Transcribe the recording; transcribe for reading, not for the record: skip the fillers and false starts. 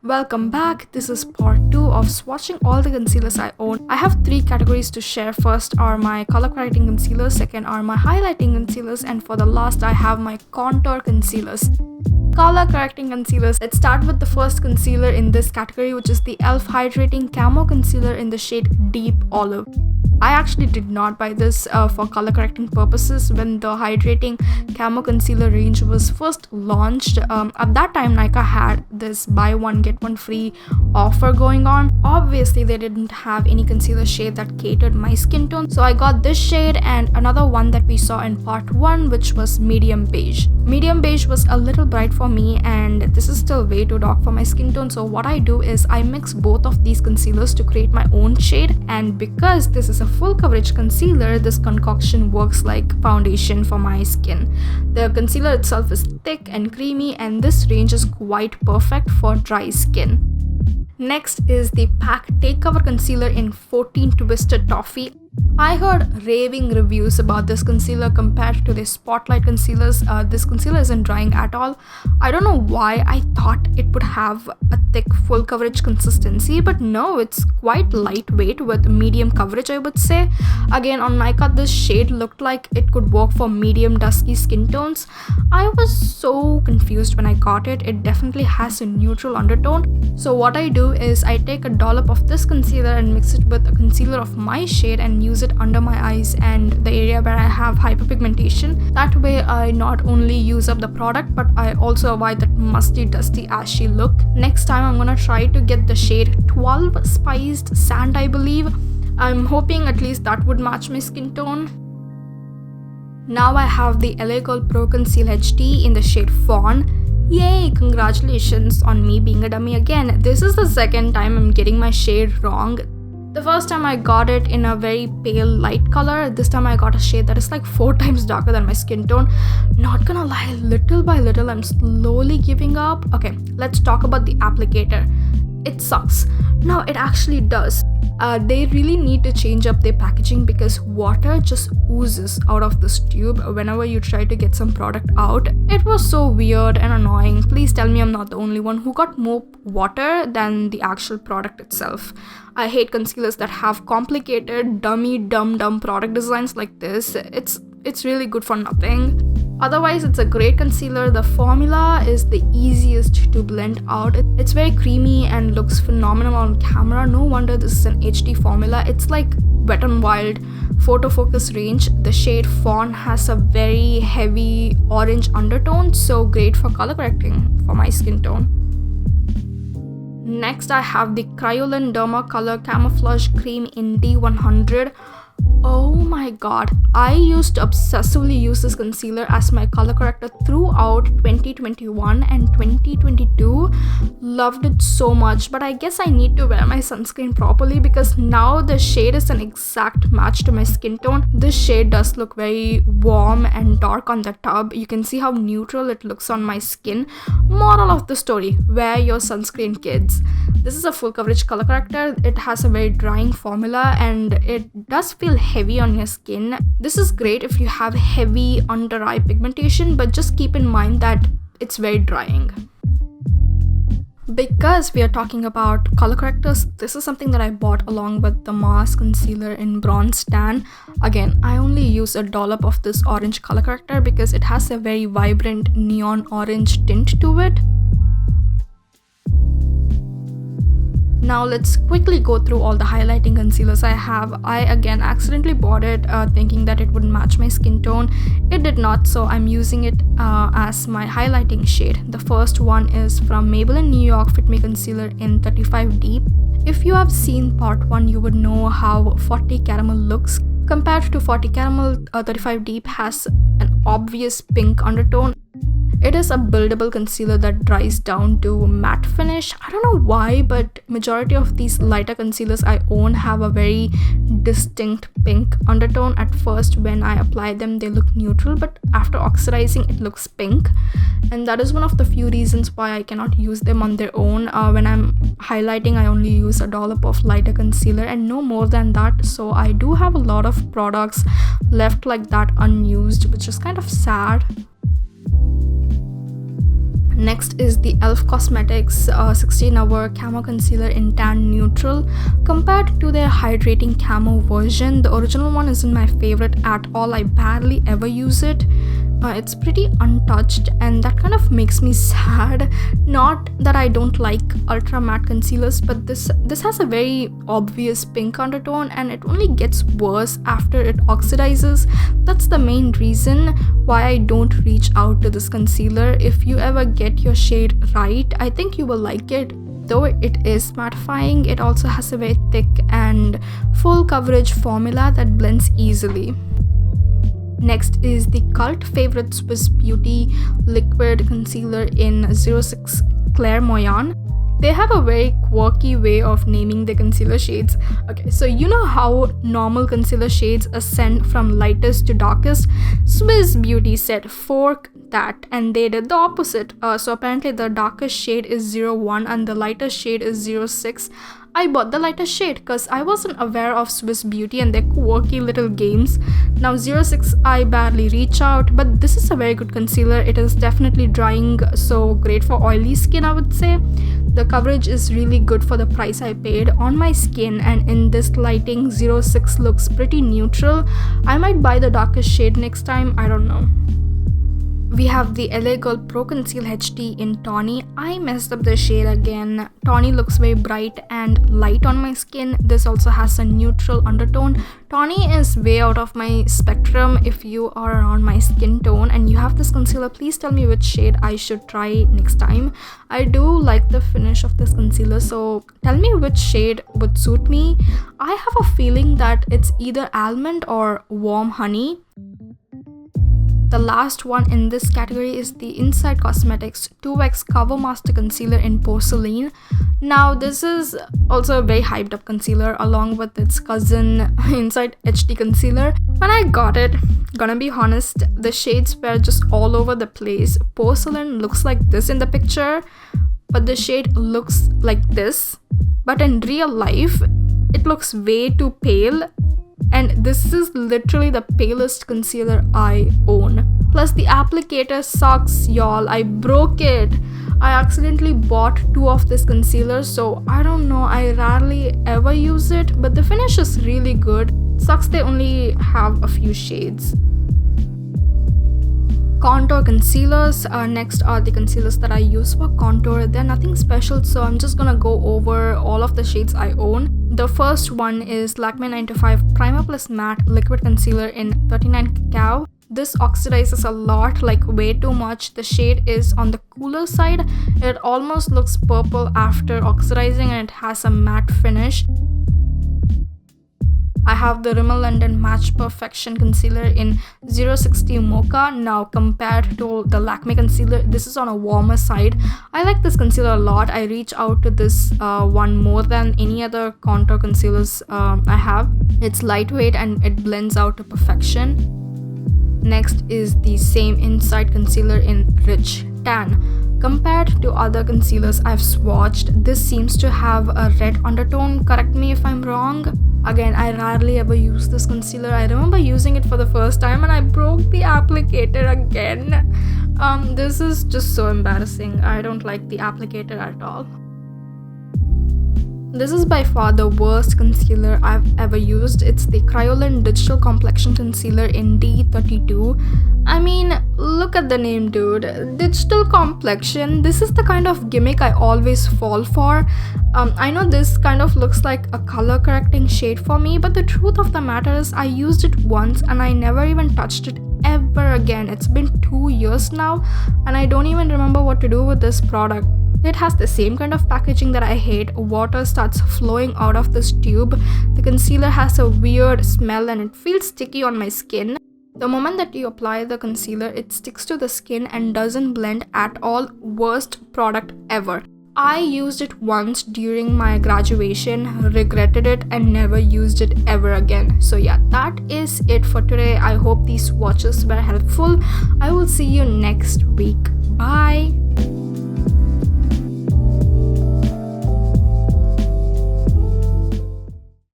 Welcome back. This is part 2 of swatching all the concealers I own. I have 3 categories to share. First are my color correcting concealers, second are my highlighting concealers, and for the last I have my contour concealers. Color correcting concealers. Let's start with the first concealer in this category, which is the e.l.f. Hydrating Camo Concealer in the shade Deep Olive. I actually did not buy this for color correcting purposes when the Hydrating Camo Concealer range was first launched. At that time, Nykaa had this buy one get one free offer going on. Obviously, they didn't have any concealer shade that catered my skin tone, so I got this shade and another one that we saw in part 1, which was medium beige. Medium beige was a little bright for me, and this is still way too dark for my skin tone, so what I do is I mix both of these concealers to create my own shade. And because this is a full coverage concealer, this concoction works like foundation for my skin. The concealer itself is thick and creamy, and this range is quite perfect for dry skin. Next is the Paik Take Cover Concealer in 14 Twisted Toffee. I heard raving reviews about this concealer compared to the Spotlight concealers. This concealer isn't drying at all. I don't know why I thought it would have a thick full coverage consistency, but no, it's quite lightweight with medium coverage, I would say. Again, on Nykaa, this shade looked like it could work for medium dusky skin tones. I was so confused when I got it. It definitely has a neutral undertone. So what I do is I take a dollop of this concealer and mix it with a concealer of my shade and use it under my eyes and the area where I have hyperpigmentation. That way I not only use up the product, but I also avoid that musty dusty ashy look. Next time I'm gonna try to get the shade 12 Spiced Sand, I believe. I'm hoping at least that would match my skin tone. Now I have the LA Girl Pro Conceal HD in the shade Fawn. Yay, congratulations on me being a dummy again. This is the second time I'm getting my shade wrong. The first time I got it in a very pale light color. This time I got a shade that is like 4 times darker than my skin tone. Not gonna lie, little by little I'm slowly giving up. Okay, let's talk about the applicator. It sucks. No, it actually does. They really need to change up their packaging because water just oozes out of this tube whenever you try to get some product out. It was so weird and annoying. Please tell me I'm not the only one who got more water than the actual product itself. I hate concealers that have complicated, dumb product designs like this. It's really good for nothing. Otherwise, it's a great concealer. The formula is the easiest to blend out. It's very creamy and looks phenomenal on camera. No wonder this is an HD formula. It's like Wet n Wild photo focus range. The shade Fawn has a very heavy orange undertone, so great for color correcting for my skin tone. Next, I have the Kryolan Derma Color Camouflage Cream in D100. Oh my god, I used to obsessively use this concealer as my color corrector throughout 2021 and 2022. Loved it so much, but I guess I need to wear my sunscreen properly because now the shade is an exact match to my skin tone. This shade does look very warm and dark on the tub. You can see how neutral it looks on my skin. Moral of the story, wear your sunscreen, kids. This is a full coverage color corrector. It has a very drying formula and it does feel heavy on your skin. This is great if you have heavy under eye pigmentation, but just keep in mind that it's very drying. Because we are talking about color correctors, this is something that I bought along with the Mars concealer in Bronze Tan. Again, I only use a dollop of this orange color corrector because it has a very vibrant neon orange tint to it. Now let's quickly go through all the highlighting concealers I have. I again accidentally bought it thinking that it would match my skin tone. It did not, so I'm using it as my highlighting shade. The first one is from Maybelline New York Fit Me Concealer in 35 Deep. If you have seen part 1, you would know how 40 Caramel looks. Compared to 40 Caramel, 35 Deep has an obvious pink undertone. It is a buildable concealer that dries down to matte finish. I don't know why, but majority of these lighter concealers I own have a very distinct pink undertone. At first when I apply them, they look neutral, but after oxidizing it looks pink, and that is one of the few reasons why I cannot use them on their own. When I'm highlighting, I only use a dollop of lighter concealer and no more than that, so I do have a lot of products left like that unused, which is kind of sad. Next is the e.l.f. Cosmetics 16-hour Camo Concealer in Tan Neutral. Compared to their Hydrating Camo version, the original one isn't my favorite at all. I barely ever use it. It's pretty untouched, and that kind of makes me sad. Not that I don't like ultra matte concealers, but this has a very obvious pink undertone, and it only gets worse after it oxidizes. That's the main reason why I don't reach out to this concealer. If you ever get your shade right, I think you will like it. Though it is mattifying, it also has a very thick and full coverage formula that blends easily. Next is the cult favorite Swiss Beauty liquid concealer in 06 Clair Moyen. They have a very quirky way of naming their concealer shades. Okay, so you know how normal concealer shades ascend from lightest to darkest? Swiss Beauty said fork that, and they did the opposite. So apparently the darkest shade is 01 and the lightest shade is 06. I bought the lighter shade because I wasn't aware of Swiss Beauty and their quirky little games. Now 06 I barely reach out, but this is a very good concealer. It is definitely drying, so great for oily skin, I would say. The coverage is really good for the price I paid on my skin, and in this lighting 06 looks pretty neutral. I might buy the darkest shade next time, I don't know. We have the LA Girl Pro Conceal HD in Tawny. I messed up the shade again. Tawny looks very bright and light on my skin. This also has a neutral undertone. Tawny is way out of my spectrum. If you are around my skin tone and you have this concealer, please tell me which shade I should try next time. I do like the finish of this concealer, so tell me which shade would suit me. I have a feeling that it's either almond or warm honey. The last one in this category is the NCidk Cosmetics 2X Cover Master Concealer in Porcelain. Now this is also a very hyped up concealer along with its cousin NCidk HD Concealer. When I got it, gonna be honest, the shades were just all over the place. Porcelain looks like this in the picture, but the shade looks like this. But in real life, it looks way too pale. And this is literally the palest concealer I own. Plus the applicator sucks, y'all. I broke it. I accidentally bought 2 of this concealer, so I don't know, I rarely ever use it, but the finish is really good. Sucks they only have a few shades. Contour concealers. Next are the concealers that I use for contour. They're nothing special, so I'm just gonna go over all of the shades I own. The first one is Lakme 9to5 Primer Plus Matte Liquid Concealer in 39 Cacao. This oxidizes a lot, like way too much. The shade is on the cooler side. It almost looks purple after oxidizing, and it has a matte finish. I have the Rimmel London Match Perfection Concealer in 060 Mocha. Now compared to the Lakme concealer, this is on a warmer side. I like this concealer a lot. I reach out to this one more than any other contour concealers I have. It's lightweight and it blends out to perfection. Next is the same NCidk concealer in Rich Tan. Compared to other concealers I've swatched, this seems to have a red undertone. Correct me if I'm wrong. Again, I rarely ever use this concealer. I remember using it for the first time and I broke the applicator again. This is just so embarrassing. I don't like the applicator at all. This is by far the worst concealer I've ever used. It's the Kryolan Digital Complexion Concealer in D32. I mean, look at the name, dude. Digital complexion. This is the kind of gimmick I always fall for. I know this kind of looks like a color correcting shade for me, but the truth of the matter is I used it once and I never even touched it ever again. It's been 2 years now and I don't even remember what to do with this product. It has the same kind of packaging that I hate. Water starts flowing out of this tube. The concealer has a weird smell and it feels sticky on my skin. The moment that you apply the concealer, it sticks to the skin and doesn't blend at all. Worst product ever. I used it once during my graduation, regretted it and never used it ever again. So yeah, that is it for today. I hope these swatches were helpful. I will see you next week. Bye.